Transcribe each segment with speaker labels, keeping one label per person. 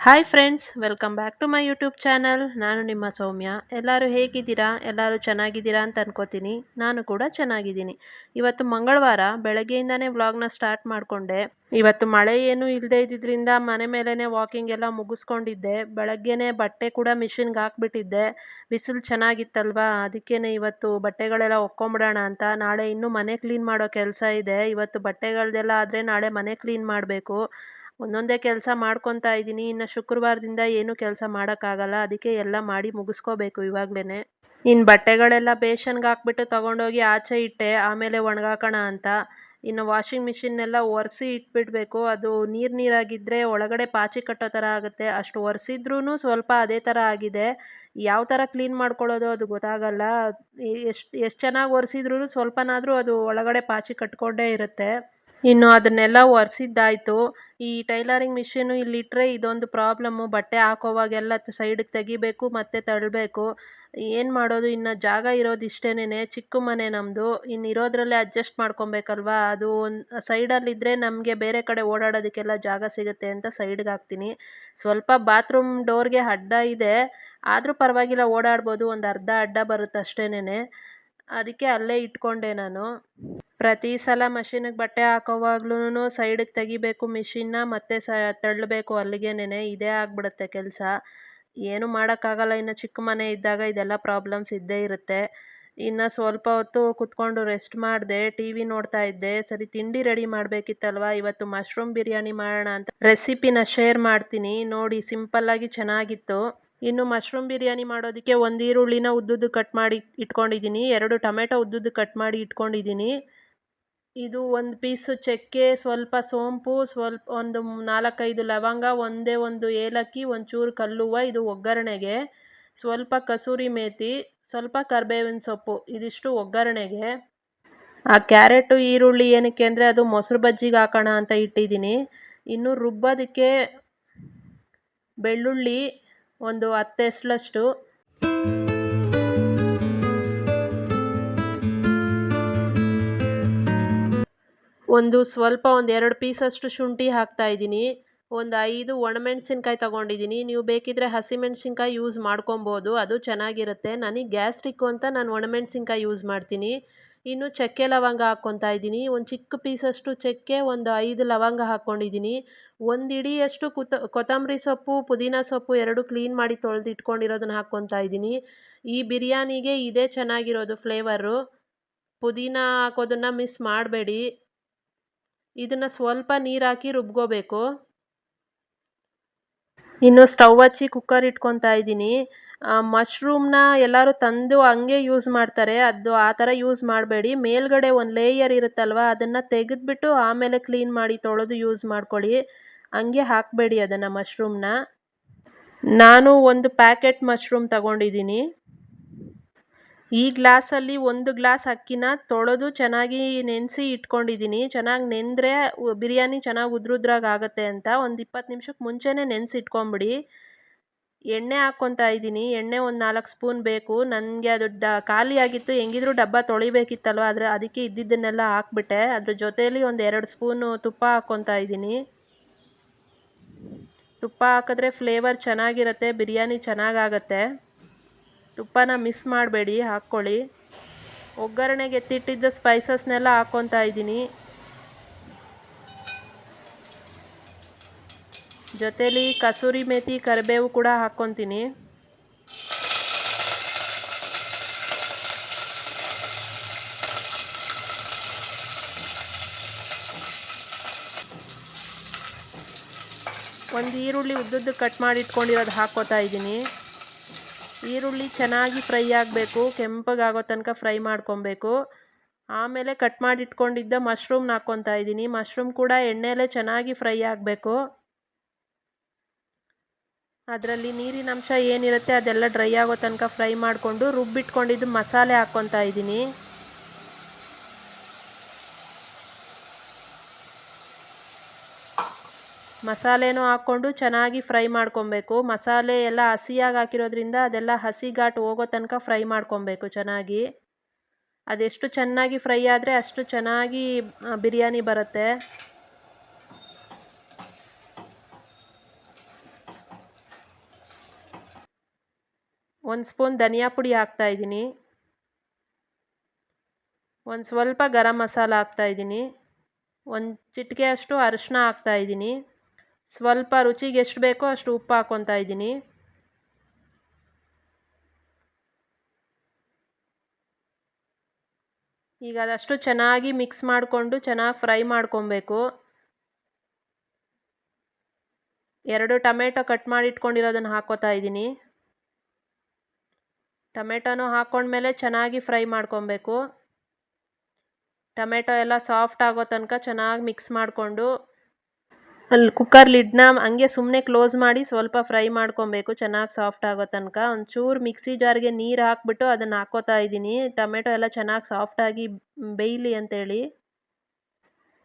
Speaker 1: Hi friends, welcome back to my YouTube channel. ನಾನು ನಿಮ್ಮ ಸೌಮ್ಯ. ಎಲ್ಲರೂ ಹೇಗಿದ್ದೀರಾ? ಎಲ್ಲರೂ ಚೆನ್ನಾಗಿದ್ದೀರಾ ಅಂತ ಅನ್ಕೋತೀನಿ. ನಾನು ಕೂಡ ಚೆನ್ನಾಗಿದ್ದೀನಿ. ಇವತ್ತು ಮಂಗಳವಾರ ಬೆಳಗ್ಗೆಯಿಂದನೇ ವ್ಲಾಗ್ನ ಸ್ಟಾರ್ಟ್ ಮಾಡಿಕೊಂಡೆ. ಇವತ್ತು ಮಳೆ ಏನೂ ಇಲ್ಲದೆ ಇದ್ದಿದ್ದರಿಂದ ಮನೆ ಮೇಲೇ ವಾಕಿಂಗ್ ಎಲ್ಲ ಮುಗಿಸ್ಕೊಂಡಿದ್ದೆ. ಬೆಳಗ್ಗೆನೇ ಬಟ್ಟೆ ಕೂಡ ಮಿಷಿನ್ಗೆ ಹಾಕ್ಬಿಟ್ಟಿದ್ದೆ. ಬಿಸಿಲು ಚೆನ್ನಾಗಿತ್ತಲ್ವಾ, ಅದಕ್ಕೇನೆ ಇವತ್ತು ಬಟ್ಟೆಗಳೆಲ್ಲ ಒಕ್ಕೊಂಬಿಡೋಣ ಅಂತ. ನಾಳೆ ಇನ್ನೂ ಮನೆ ಕ್ಲೀನ್ ಮಾಡೋ ಕೆಲಸ ಇದೆ. ಇವತ್ತು ಬಟ್ಟೆಗಳದೆಲ್ಲ ಆದರೆ ನಾಳೆ ಮನೆ ಕ್ಲೀನ್ ಮಾಡಬೇಕು. ಒಂದೊಂದೇ ಕೆಲಸ ಮಾಡ್ಕೊತಾ ಇದ್ದೀನಿ. ಇನ್ನು ಶುಕ್ರವಾರದಿಂದ ಏನೂ ಕೆಲಸ ಮಾಡೋಕ್ಕಾಗಲ್ಲ. ಅದಕ್ಕೆ ಎಲ್ಲ ಮಾಡಿ ಮುಗಿಸ್ಕೋಬೇಕು ಇವಾಗಲೇ. ಇನ್ನು ಬಟ್ಟೆಗಳೆಲ್ಲ ಬೇಷನ್ಗೆ ಹಾಕ್ಬಿಟ್ಟು ತೊಗೊಂಡೋಗಿ ಆಚೆ ಇಟ್ಟೆ, ಆಮೇಲೆ ಒಣಗಾಕೋಣ ಅಂತ. ಇನ್ನು ವಾಷಿಂಗ್ ಮಿಷಿನ್ನೆಲ್ಲ ಒರೆಸಿ ಇಟ್ಬಿಡಬೇಕು. ಅದು ನೀರಾಗಿದ್ದರೆ ಒಳಗಡೆ ಪಾಚಿ ಕಟ್ಟೋ ಥರ ಆಗುತ್ತೆ. ಅಷ್ಟು ಒರೆಸಿದ್ರೂ ಸ್ವಲ್ಪ ಅದೇ ಥರ ಆಗಿದೆ. ಯಾವ ಥರ ಕ್ಲೀನ್ ಮಾಡ್ಕೊಳ್ಳೋದು ಅದು ಗೊತ್ತಾಗಲ್ಲ. ಎಷ್ಟು ಚೆನ್ನಾಗಿ ಒರೆಸಿದ್ರೂ ಸ್ವಲ್ಪನಾದರೂ ಅದು ಒಳಗಡೆ ಪಾಚಿ ಕಟ್ಕೊಂಡೇ ಇರುತ್ತೆ. ಇನ್ನು ಅದನ್ನೆಲ್ಲ ಒರೆಸಿದ್ದಾಯಿತು. ಈ ಟೈಲರಿಂಗ್ ಮಿಷಿನು ಇಲ್ಲಿಟ್ಟರೆ ಇದೊಂದು ಪ್ರಾಬ್ಲಮ್ಮು. ಬಟ್ಟೆ ಹಾಕೋವಾಗೆಲ್ಲ ಸೈಡಿಗೆ ತೆಗಿಬೇಕು ಮತ್ತು ತಳ್ಳಬೇಕು. ಏನು ಮಾಡೋದು, ಇನ್ನು ಜಾಗ ಇರೋದು ಇಷ್ಟೇನೆ. ಚಿಕ್ಕ ಮನೆ ನಮ್ಮದು. ಇನ್ನು ಇರೋದ್ರಲ್ಲೇ ಅಡ್ಜಸ್ಟ್ ಮಾಡ್ಕೊಬೇಕಲ್ವಾ. ಅದು ಒಂದು ಸೈಡಲ್ಲಿದ್ದರೆ ನಮಗೆ ಬೇರೆ ಕಡೆ ಓಡಾಡೋದಕ್ಕೆಲ್ಲ ಜಾಗ ಸಿಗುತ್ತೆ ಅಂತ ಸೈಡ್ಗೆ ಹಾಕ್ತೀನಿ. ಸ್ವಲ್ಪ ಬಾತ್ರೂಮ್ ಡೋರ್ಗೆ ಅಡ್ಡ ಇದೆ, ಆದರೂ ಪರವಾಗಿಲ್ಲ, ಓಡಾಡ್ಬೋದು. ಒಂದು ಅರ್ಧ ಅಡ್ಡ ಬರುತ್ತೆ ಅಷ್ಟೇನೆ. ಅದಕ್ಕೆ ಅಲ್ಲೇ ಇಟ್ಕೊಂಡೆ ನಾನು. ಪ್ರತಿ ಸಲ ಮಷೀನಿಗೆ ಬಟ್ಟೆ ಹಾಕೋವಾಗ್ಲೂ ಸೈಡಿಗೆ ತೆಗಿಬೇಕು ಮಿಷಿನ್ನ, ಮತ್ತು ತಳ್ಳಬೇಕು ಅಲ್ಲಿಗೇನೆ. ಇದೇ ಆಗಿಬಿಡುತ್ತೆ ಕೆಲಸ. ಏನೂ ಮಾಡೋಕ್ಕಾಗಲ್ಲ. ಇನ್ನು ಚಿಕ್ಕ ಮನೆ ಇದ್ದಾಗ ಇದೆಲ್ಲ ಪ್ರಾಬ್ಲಮ್ಸ್ ಇದ್ದೇ ಇರುತ್ತೆ. ಇನ್ನು ಸ್ವಲ್ಪ ಹೊತ್ತು ಕುತ್ಕೊಂಡು ರೆಸ್ಟ್ ಮಾಡಿದೆ, ಟಿ ವಿ ನೋಡ್ತಾ ಇದ್ದೆ. ಸರಿ, ತಿಂಡಿ ರೆಡಿ ಮಾಡಬೇಕಿತ್ತಲ್ವ. ಇವತ್ತು ಮಶ್ರೂಮ್ ಬಿರಿಯಾನಿ ಮಾಡೋಣ ಅಂತ ರೆಸಿಪಿನ ಶೇರ್ ಮಾಡ್ತೀನಿ ನೋಡಿ. ಸಿಂಪಲ್ಲಾಗಿ ಚೆನ್ನಾಗಿತ್ತು. ಇನ್ನು ಮಶ್ರೂಮ್ ಬಿರಿಯಾನಿ ಮಾಡೋದಕ್ಕೆ ಒಂದು ಈರುಳ್ಳಿನ ಉದ್ದುದ್ದು ಕಟ್ ಮಾಡಿ ಇಟ್ಕೊಂಡಿದ್ದೀನಿ, 2 ಟೊಮೆಟೊ ಉದ್ದುದ್ದು ಕಟ್ ಮಾಡಿ ಇಟ್ಕೊಂಡಿದ್ದೀನಿ. ಇದು ಒಂದು ಪೀಸು ಚಕ್ಕೆ, ಸ್ವಲ್ಪ ಸೋಂಪು, ಸ್ವಲ್ಪ ಒಂದು 4-5 ಲವಂಗ, ಒಂದೇ ಒಂದು ಏಲಕ್ಕಿ, ಒಂಚೂರು ಕಲ್ಲುವ್ವ, ಇದು ಒಗ್ಗರಣೆಗೆ. ಸ್ವಲ್ಪ ಕಸೂರಿ ಮೇಥಿ, ಸ್ವಲ್ಪ ಕರಿಬೇವಿನ ಸೊಪ್ಪು, ಇದಿಷ್ಟು ಒಗ್ಗರಣೆಗೆ. ಆ ಕ್ಯಾರೆಟು ಈರುಳ್ಳಿ ಏನಕ್ಕೆ ಅಂದರೆ ಅದು ಮೊಸರು ಬಜ್ಜಿಗೆ ಹಾಕೋಣ ಅಂತ ಇಟ್ಟಿದ್ದೀನಿ. ಇನ್ನು ರುಬ್ಬೋದಕ್ಕೆ ಬೆಳ್ಳುಳ್ಳಿ ಒಂದು 10 ಎಸಳಷ್ಟು, ಒಂದು 2 ಪೀಸಷ್ಟು ಶುಂಠಿ ಹಾಕ್ತಾಯಿದ್ದೀನಿ. ಒಂದು 5 ಒಣಮೆಣ್ಸಿನ್ಕಾಯಿ ತೊಗೊಂಡಿದ್ದೀನಿ. ನೀವು ಬೇಕಿದ್ದರೆ ಹಸಿಮೆಣ್ಸಿನ್ಕಾಯಿ ಯೂಸ್ ಮಾಡ್ಕೊಬೋದು, ಅದು ಚೆನ್ನಾಗಿರುತ್ತೆ. ನನಗೆ ಗ್ಯಾಸ್ಟ್ರಿಕ್ಕು ಅಂತ ನಾನು ಒಣಮೆಣ್ಸಿನ್ಕಾಯಿ ಯೂಸ್ ಮಾಡ್ತೀನಿ. ಇನ್ನು ಚಕ್ಕೆ ಲವಂಗ ಹಾಕ್ಕೊತಾ ಇದ್ದೀನಿ. ಒಂದು ಚಿಕ್ಕ ಪೀಸಷ್ಟು ಚಕ್ಕೆ, ಒಂದು 5 ಲವಂಗ ಹಾಕ್ಕೊಂಡಿದ್ದೀನಿ. ಒಂದು ಹಿಡಿಯಷ್ಟು ಕೊತ್ತಂಬರಿ ಸೊಪ್ಪು, ಪುದೀನ ಸೊಪ್ಪು 2 ಕ್ಲೀನ್ ಮಾಡಿ ತೊಳೆದು ಇಟ್ಕೊಂಡಿರೋದನ್ನ ಹಾಕ್ಕೊತಾ ಇದ್ದೀನಿ. ಈ ಬಿರಿಯಾನಿಗೆ ಇದೇ ಚೆನ್ನಾಗಿರೋದು ಫ್ಲೇವರು. ಪುದೀನ ಹಾಕೋದನ್ನು ಮಿಸ್ ಮಾಡಬೇಡಿ. ಇದನ್ನು ಸ್ವಲ್ಪ ನೀರು ಹಾಕಿ ರುಬ್ಕೋಬೇಕು. ಇನ್ನು ಸ್ಟವ್ ಹಚ್ಚಿ ಕುಕ್ಕರ್ ಇಟ್ಕೊತಾ ಇದ್ದೀನಿ. ಮಶ್ರೂಮ್ನ ಎಲ್ಲರೂ ತಂದು ಹಂಗೆ ಯೂಸ್ ಮಾಡ್ತಾರೆ, ಅದು ಆ ಥರ ಯೂಸ್ ಮಾಡಬೇಡಿ. ಮೇಲ್ಗಡೆ ಒಂದು ಲೇಯರ್ ಇರುತ್ತಲ್ವ, ಅದನ್ನು ತೆಗೆದುಬಿಟ್ಟು ಆಮೇಲೆ ಕ್ಲೀನ್ ಮಾಡಿ ತೊಳೆದು ಯೂಸ್ ಮಾಡ್ಕೊಳ್ಳಿ. ಹಂಗೆ ಹಾಕಬೇಡಿ ಅದನ್ನು ಮಶ್ರೂಮ್ನ. ನಾನು ಒಂದು ಪ್ಯಾಕೆಟ್ ಮಶ್ರೂಮ್ ತಗೊಂಡಿದ್ದೀನಿ. ಈ ಗ್ಲಾಸಲ್ಲಿ 1 ಗ್ಲಾಸ್ ಅಕ್ಕಿನ ತೊಳೆದು ಚೆನ್ನಾಗಿ ನೆನೆಸಿ ಇಟ್ಕೊಂಡಿದ್ದೀನಿ. ಚೆನ್ನಾಗಿ ನೆಂದರೆ ಬಿರಿಯಾನಿ ಚೆನ್ನಾಗಿ ಉದ್ರುದ್ರಾಗಿ ಆಗುತ್ತೆ ಅಂತ ಒಂದು 20 ನಿಮಿಷಕ್ಕೆ ಮುಂಚೆನೇ ನೆನೆಸಿ ಇಟ್ಕೊಂಬಿಡಿ. ಎಣ್ಣೆ ಹಾಕ್ಕೊತಾ ಇದ್ದೀನಿ. ಎಣ್ಣೆ ಒಂದು 4 ಸ್ಪೂನ್ ಬೇಕು. ನನಗೆ ಅದು ಖಾಲಿ ಆಗಿತ್ತು, ಹೆಂಗಿದ್ರೂ ಡಬ್ಬ ತೊಳಿಬೇಕಿತ್ತಲ್ವ, ಅದಕ್ಕೆ ಇದ್ದಿದ್ದನ್ನೆಲ್ಲ ಹಾಕ್ಬಿಟ್ಟೆ. ಅದ್ರ ಜೊತೆಯಲ್ಲಿ ಒಂದು 2 ಸ್ಪೂನು ತುಪ್ಪ ಹಾಕ್ಕೊತಾ ಇದ್ದೀನಿ. ತುಪ್ಪ ಹಾಕಿದ್ರೆ ಫ್ಲೇವರ್ ಚೆನ್ನಾಗಿರುತ್ತೆ, ಬಿರಿಯಾನಿ ಚೆನ್ನಾಗಾಗತ್ತೆ. ತುಪ್ಪನ ಮಿಸ್ ಮಾಡಬೇಡಿ, ಹಾಕ್ಕೊಳ್ಳಿ. ಒಗ್ಗರಣೆಗೆ ಎತ್ತಿಟ್ಟಿದ್ದ ಸ್ಪೈಸಸ್ನೆಲ್ಲ ಹಾಕ್ಕೊತಾ ಇದ್ದೀನಿ. ಜೊತೆಲಿ ಕಸೂರಿ ಮೇಥಿ, ಕರಿಬೇವು ಕೂಡ ಹಾಕ್ಕೊತೀನಿ. ಒಂದು ಈರುಳ್ಳಿ ಉದ್ದುದ್ದು ಕಟ್ ಮಾಡಿ ಇಟ್ಕೊಂಡಿರೋದು ಹಾಕ್ಕೊತಾ ಇದ್ದೀನಿ. ಈರುಳ್ಳಿ ಚೆನ್ನಾಗಿ ಫ್ರೈ ಆಗಬೇಕು, ಕೆಂಪಗಾಗೋ ತನಕ ಫ್ರೈ ಮಾಡ್ಕೊಬೇಕು. ಆಮೇಲೆ ಕಟ್ ಮಾಡಿ ಇಟ್ಕೊಂಡಿದ್ದ ಮಶ್ರೂಮ್ನ ಹಾಕ್ಕೊತಾ ಇದ್ದೀನಿ. ಮಶ್ರೂಮ್ ಕೂಡ ಎಣ್ಣೆಯಲ್ಲೇ ಚೆನ್ನಾಗಿ ಫ್ರೈ ಆಗಬೇಕು. ಅದರಲ್ಲಿ ನೀರಿನ ಅಂಶ ಏನಿರುತ್ತೆ ಅದೆಲ್ಲ ಡ್ರೈ ಆಗೋ ತನಕ ಫ್ರೈ ಮಾಡಿಕೊಂಡು ರುಬ್ಬಿಟ್ಕೊಂಡಿದ್ದು ಮಸಾಲೆ ಹಾಕ್ಕೊತಾ ಇದ್ದೀನಿ. ಮಸಾಲೆನೂ ಹಾಕ್ಕೊಂಡು ಚೆನ್ನಾಗಿ ಫ್ರೈ ಮಾಡ್ಕೊಬೇಕು. ಮಸಾಲೆ ಎಲ್ಲ ಹಸಿಯಾಗಿ ಹಾಕಿರೋದ್ರಿಂದ ಅದೆಲ್ಲ ಹಸಿ ಘಾಟ್ ಹೋಗೋ ತನಕ ಫ್ರೈ ಮಾಡ್ಕೊಬೇಕು ಚೆನ್ನಾಗಿ. ಅದೆಷ್ಟು ಚೆನ್ನಾಗಿ ಫ್ರೈ ಆದರೆ ಅಷ್ಟು ಚೆನ್ನಾಗಿ ಬಿರಿಯಾನಿ ಬರುತ್ತೆ. 1 ಸ್ಪೂನ್ ಧನಿಯಾ ಪುಡಿ ಹಾಕ್ತಾಯಿದ್ದೀನಿ, ಒಂದು ಸ್ವಲ್ಪ ಗರಂ ಮಸಾಲ ಹಾಕ್ತಾಯಿದ್ದೀನಿ, ಒಂದು ಚಿಟಿಕೆ ಅಷ್ಟು ಅರಿಶಿನ ಹಾಕ್ತಾಯಿದ್ದೀನಿ, ಸ್ವಲ್ಪ ರುಚಿಗೆ ಎಷ್ಟು ಬೇಕೋ ಅಷ್ಟು ಉಪ್ಪು ಹಾಕ್ಕೊತಾ ಇದ್ದೀನಿ. ಈಗ ಅದಷ್ಟು ಚೆನ್ನಾಗಿ ಮಿಕ್ಸ್ ಮಾಡಿಕೊಂಡು ಚೆನ್ನಾಗಿ ಫ್ರೈ ಮಾಡ್ಕೊಬೇಕು. 2 ಟೊಮೆಟೊ ಕಟ್ ಮಾಡಿ ಇಟ್ಕೊಂಡಿರೋದನ್ನು ಹಾಕ್ಕೋತಾ ಇದ್ದೀನಿ. ಟೊಮೆಟೊನೂ ಹಾಕ್ಕೊಂಡ್ಮೇಲೆ ಚೆನ್ನಾಗಿ ಫ್ರೈ ಮಾಡ್ಕೊಬೇಕು. ಟೊಮೆಟೊ ಎಲ್ಲ ಸಾಫ್ಟ್ ಆಗೋ ತನಕ ಚೆನ್ನಾಗಿ ಮಿಕ್ಸ್ ಮಾಡಿಕೊಂಡು ಅಲ್ಲಿ ಕುಕ್ಕರ್ ಲಿಡ್ನ ಹಂಗೆ ಸುಮ್ಮನೆ ಕ್ಲೋಸ್ ಮಾಡಿ ಸ್ವಲ್ಪ ಫ್ರೈ ಮಾಡ್ಕೊಬೇಕು ಚೆನ್ನಾಗಿ ಸಾಫ್ಟ್ ಆಗೋ ತನಕ. ಒಂಚೂರು ಮಿಕ್ಸಿ ಜಾರ್ಗೆ ನೀರು ಹಾಕ್ಬಿಟ್ಟು ಅದನ್ನು ಹಾಕ್ಕೋತಾ ಇದ್ದೀನಿ, ಟೊಮೆಟೊ ಎಲ್ಲ ಚೆನ್ನಾಗಿ ಸಾಫ್ಟಾಗಿ ಬೇಯಲಿ ಅಂತೇಳಿ.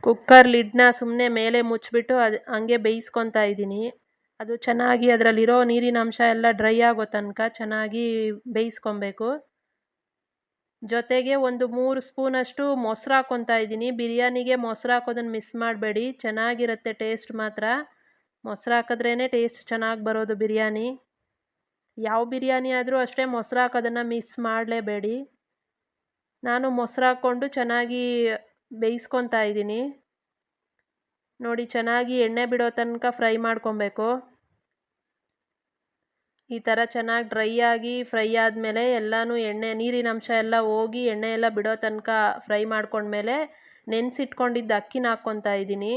Speaker 1: ಕುಕ್ಕರ್ ಲಿಡ್ನ ಸುಮ್ಮನೆ ಮೇಲೆ ಮುಚ್ಚಿಬಿಟ್ಟು ಅದು ಹಂಗೆ ಬೇಯಿಸ್ಕೊತಾ ಇದ್ದೀನಿ. ಅದು ಚೆನ್ನಾಗಿ ಅದರಲ್ಲಿರೋ ನೀರಿನ ಅಂಶ ಎಲ್ಲ ಡ್ರೈ ಆಗೋ ತನಕ ಚೆನ್ನಾಗಿ ಬೇಯಿಸ್ಕೊಬೇಕು. ಜೊತೆಗೆ ಒಂದು 3 ಸ್ಪೂನಷ್ಟು ಮೊಸರು ಹಾಕ್ಕೊತಾ ಇದ್ದೀನಿ. ಬಿರಿಯಾನಿಗೆ ಮೊಸರು ಹಾಕೋದನ್ನು ಮಿಸ್ ಮಾಡಬೇಡಿ, ಚೆನ್ನಾಗಿರುತ್ತೆ ಟೇಸ್ಟ್ ಮಾತ್ರ. ಮೊಸರು ಹಾಕಿದ್ರೇ ಟೇಸ್ಟ್ ಚೆನ್ನಾಗಿ ಬರೋದು ಬಿರಿಯಾನಿ. ಯಾವ ಬಿರಿಯಾನಿ ಆದರೂ ಅಷ್ಟೇ ಮೊಸರು ಹಾಕೋದನ್ನು ಮಿಸ್ ಮಾಡಲೇಬೇಡಿ. ನಾನು ಮೊಸರು ಹಾಕ್ಕೊಂಡು ಚೆನ್ನಾಗಿ ಬೇಯಿಸ್ಕೊತಾ ಇದ್ದೀನಿ. ನೋಡಿ ಚೆನ್ನಾಗಿ ಎಣ್ಣೆ ಬಿಡೋ ತನಕ ಫ್ರೈ ಮಾಡ್ಕೊಬೇಕು. ಈ ಥರ ಚೆನ್ನಾಗಿ ಡ್ರೈ ಆಗಿ ಫ್ರೈ ಆದಮೇಲೆ ಎಲ್ಲನೂ ನೀರಿನ ಅಂಶ ಎಲ್ಲ ಹೋಗಿ ಎಣ್ಣೆ ಎಲ್ಲ ಬಿಡೋ ತನಕ ಫ್ರೈ ಮಾಡ್ಕೊಂಡ್ಮೇಲೆ ನೆನೆಸಿಟ್ಕೊಂಡಿದ್ದ ಅಕ್ಕಿನ ಹಾಕ್ಕೊತಾ ಇದ್ದೀನಿ.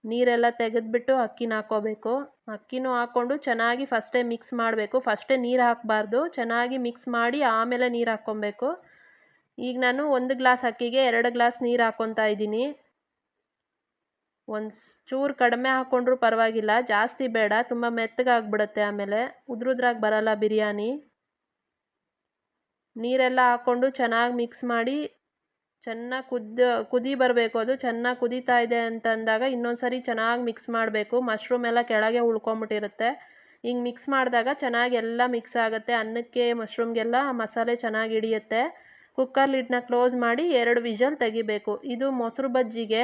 Speaker 1: ನೀರೆಲ್ಲ ತೆಗೆದ್ಬಿಟ್ಟು ಅಕ್ಕಿನ ಹಾಕ್ಕೋಬೇಕು. ಅಕ್ಕಿನೂ ಹಾಕ್ಕೊಂಡು ಚೆನ್ನಾಗಿ ಫಸ್ಟೇ ಮಿಕ್ಸ್ ಮಾಡಬೇಕು. ಫಸ್ಟೇ ನೀರು ಹಾಕಬಾರ್ದು, ಚೆನ್ನಾಗಿ ಮಿಕ್ಸ್ ಮಾಡಿ ಆಮೇಲೆ ನೀರು ಹಾಕ್ಕೊಬೇಕು. ಈಗ ನಾನು 1 ಗ್ಲಾಸ್ ಅಕ್ಕಿಗೆ 2 ಗ್ಲಾಸ್ ನೀರು ಹಾಕ್ಕೊತಾ ಇದ್ದೀನಿ. ಒಂದು ಚೂರು ಕಡಿಮೆ ಹಾಕ್ಕೊಂಡ್ರೂ ಪರವಾಗಿಲ್ಲ, ಜಾಸ್ತಿ ಬೇಡ, ತುಂಬ ಮೆತ್ತಗಾಗ್ಬಿಡುತ್ತೆ, ಆಮೇಲೆ ಉದ್ರುದ್ರಾಗಿ ಬರಲ್ಲ ಬಿರಿಯಾನಿ. ನೀರೆಲ್ಲ ಹಾಕ್ಕೊಂಡು ಚೆನ್ನಾಗಿ ಮಿಕ್ಸ್ ಮಾಡಿ ಚೆನ್ನಾಗಿ ಕುದಿ ಬರಬೇಕು. ಅದು ಚೆನ್ನಾಗಿ ಕುದೀತಾ ಇದೆ ಅಂತಂದಾಗ ಇನ್ನೊಂದು ಸರಿ ಚೆನ್ನಾಗಿ ಮಿಕ್ಸ್ ಮಾಡಬೇಕು. ಮಶ್ರೂಮ್ ಎಲ್ಲ ಕೆಳಗೆ ಉಳ್ಕೊಂಬಿಟ್ಟಿರುತ್ತೆ. ಹಿಂಗೆ ಮಿಕ್ಸ್ ಮಾಡಿದಾಗ ಚೆನ್ನಾಗಿ ಎಲ್ಲ ಮಿಕ್ಸ್ ಆಗುತ್ತೆ. ಅನ್ನಕ್ಕೆ ಮಶ್ರೂಮ್ಗೆಲ್ಲ ಮಸಾಲೆ ಚೆನ್ನಾಗಿ ಹಿಡಿಯುತ್ತೆ. ಕುಕ್ಕರ್ ಲಿಡ್ನ ಕ್ಲೋಸ್ ಮಾಡಿ 2 ವಿಷಲ್ ತೆಗಿಬೇಕು. ಇದು ಮೊಸರು ಬಜ್ಜಿಗೆ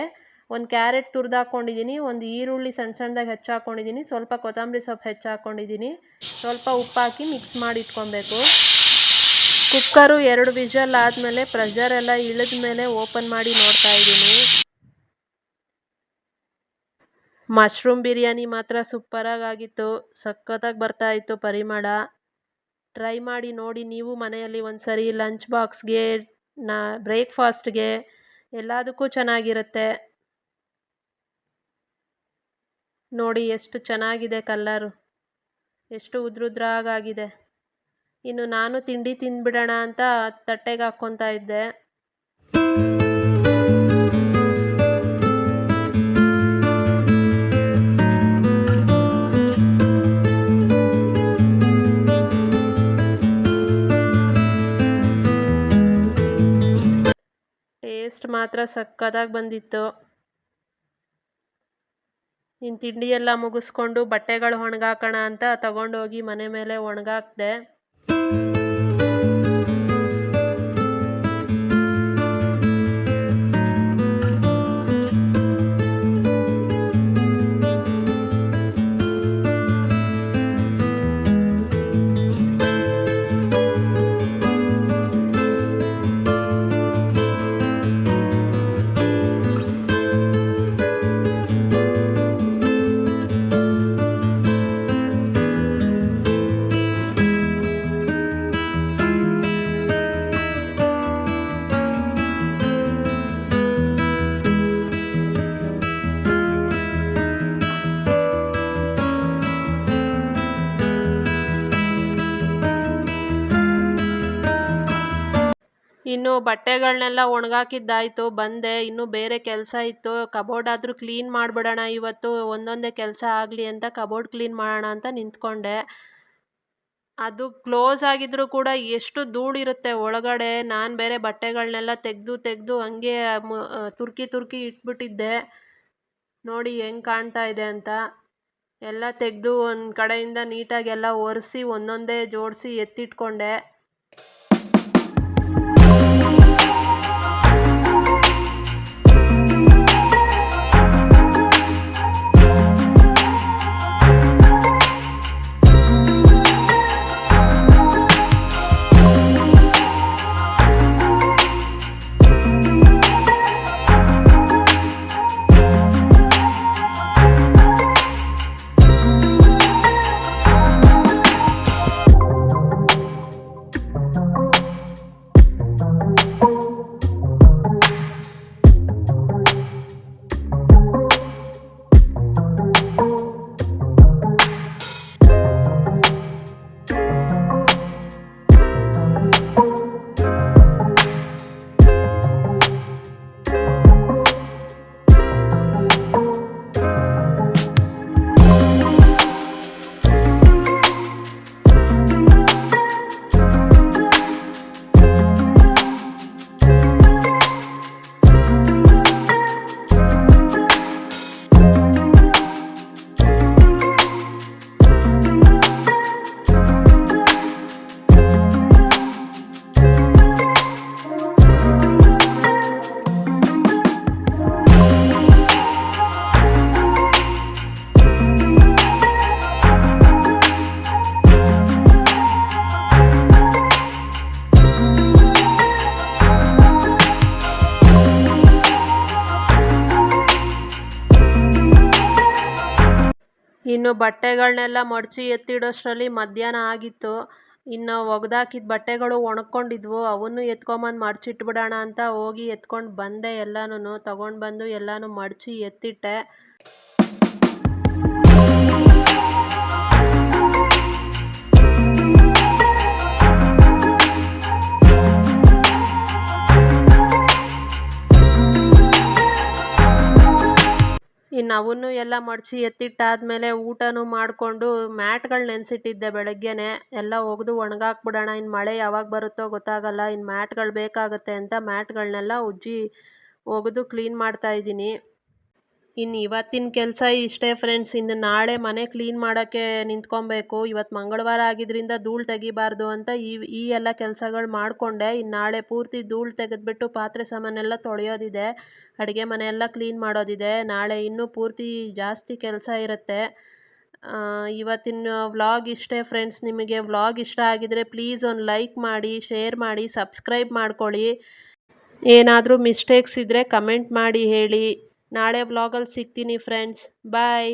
Speaker 1: ಒಂದು ಕ್ಯಾರೆಟ್ ತುರಿದಾಕೊಂಡಿದ್ದೀನಿ, ಒಂದು ಈರುಳ್ಳಿ ಸಣ್ಣ ಸಣ್ಣದಾಗಿ ಹೆಚ್ಚಾಕೊಂಡಿದ್ದೀನಿ, ಸ್ವಲ್ಪ ಕೊತ್ತಂಬರಿ ಸೊಪ್ಪು ಹೆಚ್ಚಾಕೊಂಡಿದ್ದೀನಿ, ಸ್ವಲ್ಪ ಉಪ್ಪು ಹಾಕಿ ಮಿಕ್ಸ್ ಮಾಡಿ ಇಟ್ಕೊಬೇಕು. ಕುಕ್ಕರು 2 ವಿಷಲ್ ಆದಮೇಲೆ ಪ್ರೆಷರ್ ಎಲ್ಲ ಇಳಿದ ಮೇಲೆ ಓಪನ್ ಮಾಡಿ ನೋಡ್ತಾ ಇದ್ದೀನಿ. ಮಶ್ರೂಮ್ ಬಿರಿಯಾನಿ ಮಾತ್ರ ಸೂಪರಾಗಿತ್ತು, ಸಖತ್ತಾಗಿ ಬರ್ತಾ ಇತ್ತು ಪರಿಮಳ. ಟ್ರೈ ಮಾಡಿ ನೋಡಿ ನೀವು ಮನೆಯಲ್ಲಿ ಒಂದು ಸರಿ. ಲಂಚ್ ಬಾಕ್ಸ್ಗೆ, ಬ್ರೇಕ್ಫಾಸ್ಟ್ಗೆ ಎಲ್ಲದಕ್ಕೂ ಚೆನ್ನಾಗಿರುತ್ತೆ. ನೋಡಿ ಎಷ್ಟು ಚೆನ್ನಾಗಿದೆ ಕಲ್ಲರು, ಎಷ್ಟು ಉದ್ರುದ್ರಾಗಾಗಿದೆ. ಇನ್ನು ನಾನು ತಿಂಡಿ ತಿಂದ್ಬಿಡೋಣ ಅಂತ ತಟ್ಟೆಗೆ ಹಾಕ್ಕೊತಾ ಇದ್ದೆ. ಟೇಸ್ಟ್ ಮಾತ್ರ ಸಕ್ಕತ್ತಾಗಿ ಬಂದಿತ್ತು. ಇನ್ನು ತಿಂಡಿ ಎಲ್ಲ ಮುಗಿಸ್ಕೊಂಡು ಬಟ್ಟೆಗಳು ಒಣಗಾಕೋಣ ಅಂತ ತಗೊಂಡೋಗಿ ಮನೆ ಮೇಲೆ ಒಣಗಾಕ್ದೆ. ಇನ್ನು ಬಟ್ಟೆಗಳನ್ನೆಲ್ಲ ಒಣಗಾಕಿದ್ದಾಯಿತು, ಬಂದೆ. ಇನ್ನೂ ಬೇರೆ ಕೆಲಸ ಇತ್ತು. ಕಬೋರ್ಡ್ ಆದರೂ ಕ್ಲೀನ್ ಮಾಡಿಬಿಡೋಣ ಇವತ್ತು, ಒಂದೊಂದೇ ಕೆಲಸ ಆಗಲಿ ಅಂತ ಕಬೋರ್ಡ್ ಕ್ಲೀನ್ ಮಾಡೋಣ ಅಂತ ನಿಂತ್ಕೊಂಡೆ. ಅದು ಕ್ಲೋಸ್ ಆಗಿದ್ರೂ ಕೂಡ ಎಷ್ಟು ಧೂಳಿರುತ್ತೆ ಒಳಗಡೆ. ನಾನು ಬೇರೆ ಬಟ್ಟೆಗಳನ್ನೆಲ್ಲ ತೆಗೆದು ಹಂಗೆ ತುರ್ಕಿ ಇಟ್ಬಿಟ್ಟಿದ್ದೆ. ನೋಡಿ ಹೆಂಗೆ ಕಾಣ್ತಾ ಇದೆ ಅಂತ. ಎಲ್ಲ ತೆಗೆದು ಒಂದು ಕಡೆಯಿಂದ ನೀಟಾಗಿ ಎಲ್ಲ ಒರೆಸಿ ಒಂದೊಂದೇ ಜೋಡಿಸಿ ಎತ್ತಿಟ್ಕೊಂಡೆ. ಇನ್ನು ಬಟ್ಟೆಗಳನ್ನೆಲ್ಲ ಮಡಚಿ ಎತ್ತಿಡೋಷ್ಟರಲ್ಲಿ ಮಧ್ಯಾಹ್ನ ಆಗಿತ್ತು. ಇನ್ನು ಒಗೆದಾಕಿದ ಬಟ್ಟೆಗಳು ಒಣಕೊಂಡಿದ್ವು, ಅವನ್ನು ಎತ್ಕೊಂಬಂದು ಮಡಚಿಟ್ಬಿಡೋಣ ಅಂತ ಹೋಗಿ ಎತ್ಕೊಂಡು ಬಂದೆ. ಎಲ್ಲನೂ ತಗೊಂಡು ಬಂದು ಎಲ್ಲನೂ ಮಡಚಿ ಎತ್ತಿಟ್ಟೆ. ಇನ್ನು ಅವನ್ನು ಎಲ್ಲ ಮಡಚಿ ಎತ್ತಿಟ್ಟಾದ್ಮೇಲೆ ಊಟನೂ ಮಾಡಿಕೊಂಡು ಮ್ಯಾಟ್ಗಳು ನೆನೆಸಿಟ್ಟಿದ್ದೆ ಬೆಳಗ್ಗೆನೆ. ಎಲ್ಲ ಒಗೆದು ಒಣಗಾಕ್ಬಿಡೋಣ, ಇನ್ನು ಮಳೆ ಯಾವಾಗ ಬರುತ್ತೋ ಗೊತ್ತಾಗಲ್ಲ, ಇನ್ನು ಮ್ಯಾಟ್ಗಳು ಬೇಕಾಗುತ್ತೆ ಅಂತ ಮ್ಯಾಟ್ಗಳನ್ನೆಲ್ಲ ಉಜ್ಜಿ ಒಗೆದು ಕ್ಲೀನ್ ಮಾಡ್ತಾಯಿದ್ದೀನಿ. ಇನ್ನು ಇವತ್ತಿನ ಕೆಲಸ ಇಷ್ಟೇ ಫ್ರೆಂಡ್ಸ್. ಇನ್ನು ನಾಳೆ ಮನೆ ಕ್ಲೀನ್ ಮಾಡೋಕ್ಕೆ ನಿಂತ್ಕೊಬೇಕು. ಇವತ್ತು ಮಂಗಳವಾರ ಆಗಿದ್ದರಿಂದ ಧೂಳು ತೆಗಿಬಾರ್ದು ಅಂತ ಈ ಎಲ್ಲ ಕೆಲಸಗಳು ಮಾಡಿಕೊಂಡೆ. ಇನ್ನು ನಾಳೆ ಪೂರ್ತಿ ಧೂಳು ತೆಗೆದ್ಬಿಟ್ಟು ಪಾತ್ರೆ ಸಾಮಾನೆಲ್ಲ ತೊಳೆಯೋದಿದೆ, ಅಡುಗೆ ಮನೆಯೆಲ್ಲ ಕ್ಲೀನ್ ಮಾಡೋದಿದೆ. ನಾಳೆ ಇನ್ನೂ ಪೂರ್ತಿ ಜಾಸ್ತಿ ಕೆಲಸ ಇರುತ್ತೆ. ಇವತ್ತಿನ ವ್ಲಾಗ್ ಇಷ್ಟೇ ಫ್ರೆಂಡ್ಸ್. ನಿಮಗೆ ವ್ಲಾಗ್ ಇಷ್ಟ ಆಗಿದರೆ ಪ್ಲೀಸ್ ಒಂದು ಲೈಕ್ ಮಾಡಿ, ಶೇರ್ ಮಾಡಿ, ಸಬ್ಸ್ಕ್ರೈಬ್ ಮಾಡ್ಕೊಳ್ಳಿ. ಏನಾದರೂ ಮಿಸ್ಟೇಕ್ಸ್ ಇದ್ದರೆ ಕಮೆಂಟ್ ಮಾಡಿ ಹೇಳಿ. ನಾಳೆ ವ್ಲಾಗಲ್ಲಿ ಸಿಗ್ತೀನಿ ಫ್ರೆಂಡ್ಸ್. ಬಾಯ್.